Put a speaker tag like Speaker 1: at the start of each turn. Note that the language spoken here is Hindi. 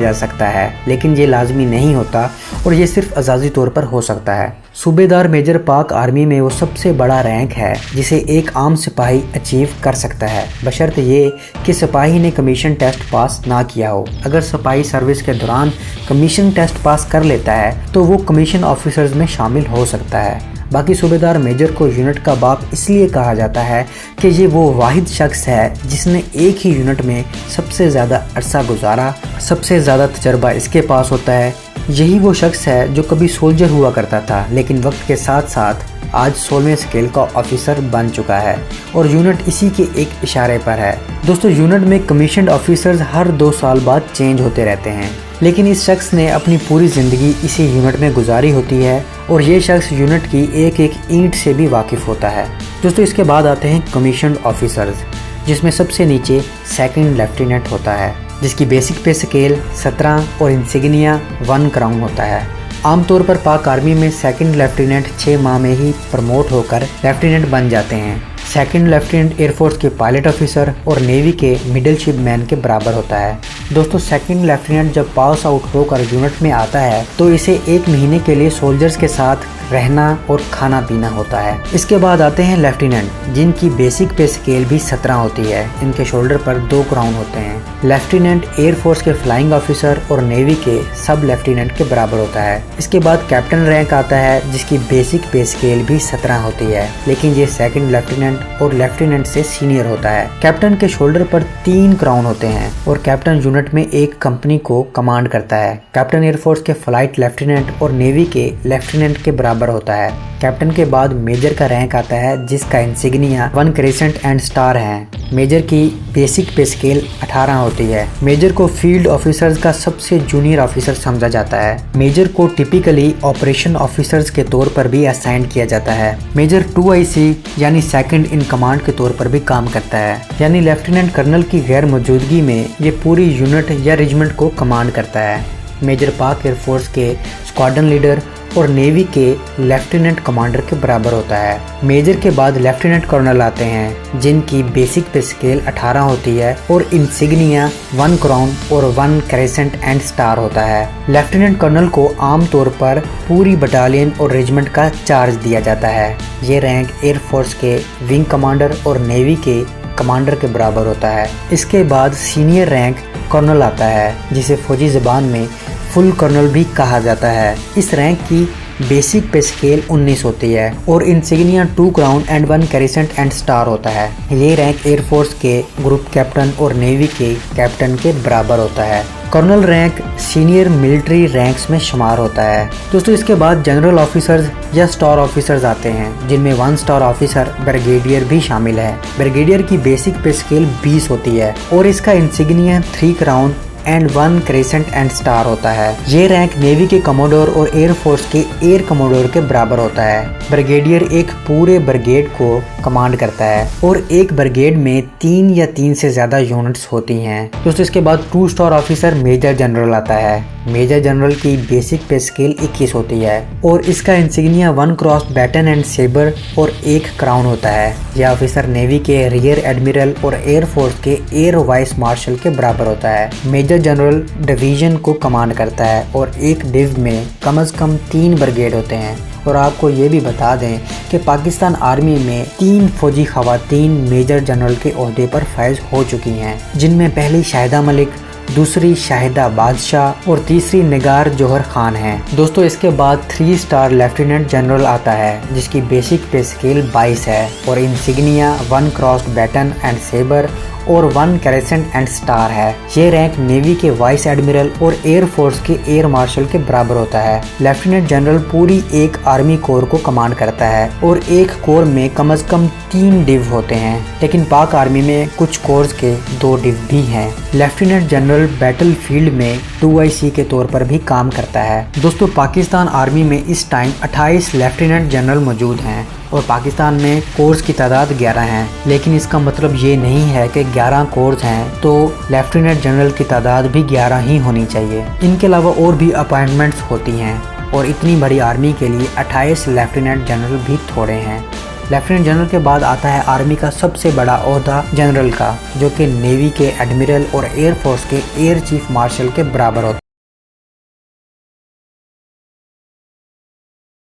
Speaker 1: जा सकता है, लेकिन ये लाजमी नहीं होता और ये सिर्फ आज़ादी तौर पर हो सकता है। सूबेदार मेजर पाक आर्मी में वो सबसे बड़ा रैंक है जिसे एक आम सिपाही अचीव कर सकता है, बशर्ते ये कि सिपाही ने कमीशन टेस्ट पास ना किया हो। अगर सिपाही सर्विस के दौरान कमीशन टेस्ट पास कर लेता है तो वो कमीशन ऑफिसर्स में शामिल हो सकता है। बाकी सूबेदार मेजर को यूनिट का बाप इसलिए कहा जाता है कि ये वो वाहिद शख्स है जिसने एक ही यूनिट में सबसे ज़्यादा अरसा गुजारा, सबसे ज़्यादा तजर्बा इसके पास होता है। यही वो शख्स है जो कभी सोल्जर हुआ करता था, लेकिन वक्त के साथ साथ आज 16वें स्केल का ऑफिसर बन चुका है और यूनिट इसी के एक इशारे पर है। दोस्तों, यूनिट में कमीशन्ड ऑफिसर्स हर 2 साल बाद चेंज होते रहते हैं, लेकिन इस शख्स ने अपनी पूरी ज़िंदगी इसी यूनिट में गुजारी होती है और ये शख्स यूनिट की एक एक ईंट से भी वाकिफ़ होता है। दोस्तों, इसके बाद आते हैं कमीशन्ड ऑफिसर्स, जिसमें सबसे नीचे सेकंड लेफ्टिनेंट होता है, जिसकी बेसिक पे स्केल 17 और इंसिग्निया 1 क्राउन होता है। आमतौर पर पाक आर्मी में सेकंड लेफ्टिनेंट 6 माह में ही प्रमोट होकर लेफ्टिनेंट बन जाते हैं। सेकंड लेफ्टिनेंट एयरफोर्स के पायलट ऑफिसर और नेवी के मिडिल शिप मैन के बराबर होता है। दोस्तों, सेकंड लेफ्टिनेंट जब पास आउट होकर यूनिट में आता है तो इसे 1 महीने के लिए सोल्जर्स के साथ रहना और खाना पीना होता है। इसके बाद आते हैं लेफ्टिनेंट, जिनकी बेसिक पे स्केल भी 17 होती है। इनके शोल्डर पर 2 क्राउन होते हैं। लेफ्टिनेंट एयरफोर्स के फ्लाइंग ऑफिसर और नेवी के सब लेफ्टिनेंट के बराबर होता है। इसके बाद कैप्टन रैंक आता है, जिसकी बेसिक पे स्केल भी 17 होती है, लेकिन ये सेकंड लेफ्टिनेंट और लेफ्टिनेंट से सीनियर होता है। कैप्टन के शोल्डर पर 3 क्राउन होते हैं और कैप्टन यूनिट में एक कंपनी को कमांड करता है। कैप्टन एयरफोर्स के फ्लाइट लेफ्टिनेंट और नेवी के लेफ्टिनेंट के बराबर होता है। कैप्टन के बाद मेजर का रैंक आता है, जिसका इंसिग्निया 1 क्रेसेंट एंड स्टार है। मेजर की बेसिक पे स्केल 18 होती है। मेजर को फील्ड ऑफिसर्स का सबसे जूनियर ऑफिसर समझा जाता है। मेजर को टिपिकली ऑपरेशन ऑफिसर्स के तौर पर भी असाइन किया जाता है। मेजर 2IC यानी सेकंड इन कमांड के तौर पर भी काम करता है, यानी लेफ्टिनेंट कर्नल की गैर मौजूदगी में ये पूरी यूनिट या रेजिमेंट को कमांड करता है। मेजर पाक एयरफोर्स के स्क्वाड्रन लीडर और नेवी के लेफ्टिनेंट कमांडर के बराबर होता है। मेजर के बाद लेफ्टिनेंट कर्नल आते हैं, जिनकी बेसिक पे स्केल 18 होती है और इंसिग्निया 1 क्राउन और 1 क्रेसेंट एंड स्टार होता है। लेफ्टिनेंट कर्नल को आमतौर पर पूरी बटालियन और रेजिमेंट का चार्ज दिया जाता है। ये रैंक एयरफोर्स के विंग कमांडर और नेवी के कमांडर के बराबर होता है। इसके बाद सीनियर रैंक कर्नल आता है, जिसे फौजी ज़बान में फुल कर्नल भी कहा जाता है। इस रैंक की बेसिक पे स्केल 19 होती है और insignia 2 crown and 1 crescent and star होता है। ये रैंक एयरफोर्स के ग्रुप कैप्टन और नेवी के कैप्टन के बराबर होता है। Colonel rank senior military ranks में शुमार होता है। दोस्तों, इसके बाद जनरल ऑफिसर्स या स्टार ऑफिसर्स आते हैं, जिनमें 1 स्टार ऑफिसर ब्रिगेडियर भी शामिल है। ब्रिगेडियर की बेसिक पे स्केल 20 होती है और इसका insignia 3 crown and 1 crescent and star होता है। ये रैंक नेवी के कमोडोर और एयरफोर्स के एयर कमोडोर के बराबर होता है। ब्रिगेडियर एक पूरे ब्रिगेड को कमांड करता है और एक ब्रिगेड में 3 या 3 से ज्यादा यूनिट्स होती हैं। दोस्तों, इसके बाद 2 स्टार ऑफिसर मेजर जनरल आता है। मेजर जनरल की बेसिक पे स्केल 21 होती है और इसका insignia 1 cross baton and sabre और 1 क्राउन होता है। यह ऑफिसर नेवी के रियर एडमिरल और एयरफोर्स के एयर वाइस मार्शल के बराबर होता है। मेजर जनरल डिवीजन को कमांड करता है और एक डिव में कम से कम 3 ब्रिगेड होते हैं। और आपको ये भी बता दें कि पाकिस्तान आर्मी में 3 फौजी खवातीन मेजर जनरल के ओहदे पर फायज हो चुकी हैं, जिनमें पहली शाहिदा मलिक, दूसरी शाहिदा बादशाह और तीसरी निगार जौहर खान हैं। दोस्तों, इसके बाद 3 स्टार लेफ्टिनेंट जनरल आता है, जिसकी बेसिक पे स्केल 22 है और insignia 1 cross baton and sabre और 1 क्रेसेंट एंड स्टार है। ये रैंक नेवी के वाइस एडमिरल और एयरफोर्स के एयर मार्शल के बराबर होता है। लेफ्टिनेंट जनरल पूरी एक आर्मी कोर को कमांड करता है और एक कोर में कम से कम 3 डिव होते हैं, लेकिन पाक आर्मी में कुछ कोर्स के 2 डिव भी हैं। लेफ्टिनेंट जनरल बैटल फील्ड में 2IC के तौर पर भी काम करता है। दोस्तों, पाकिस्तान आर्मी में इस टाइम 28 लेफ्टिनेंट जनरल मौजूद हैं और पाकिस्तान में कोर्स की तादाद 11 हैं, लेकिन इसका मतलब ये नहीं है कि 11 कोर्स हैं तो लेफ्टिनेंट जनरल की तादाद भी 11 ही होनी चाहिए। इनके अलावा और भी अपॉइंटमेंट्स होती हैं और इतनी बड़ी आर्मी के लिए 28 लेफ्टिनेंट जनरल भी थोड़े हैं। लेफ्टिनेंट जनरल के बाद आता है आर्मी का सबसे बड़ा ओहदा जनरल का, जो कि नेवी के एडमिरल और एयर फोर्स के एयर चीफ मार्शल के बराबर होता है।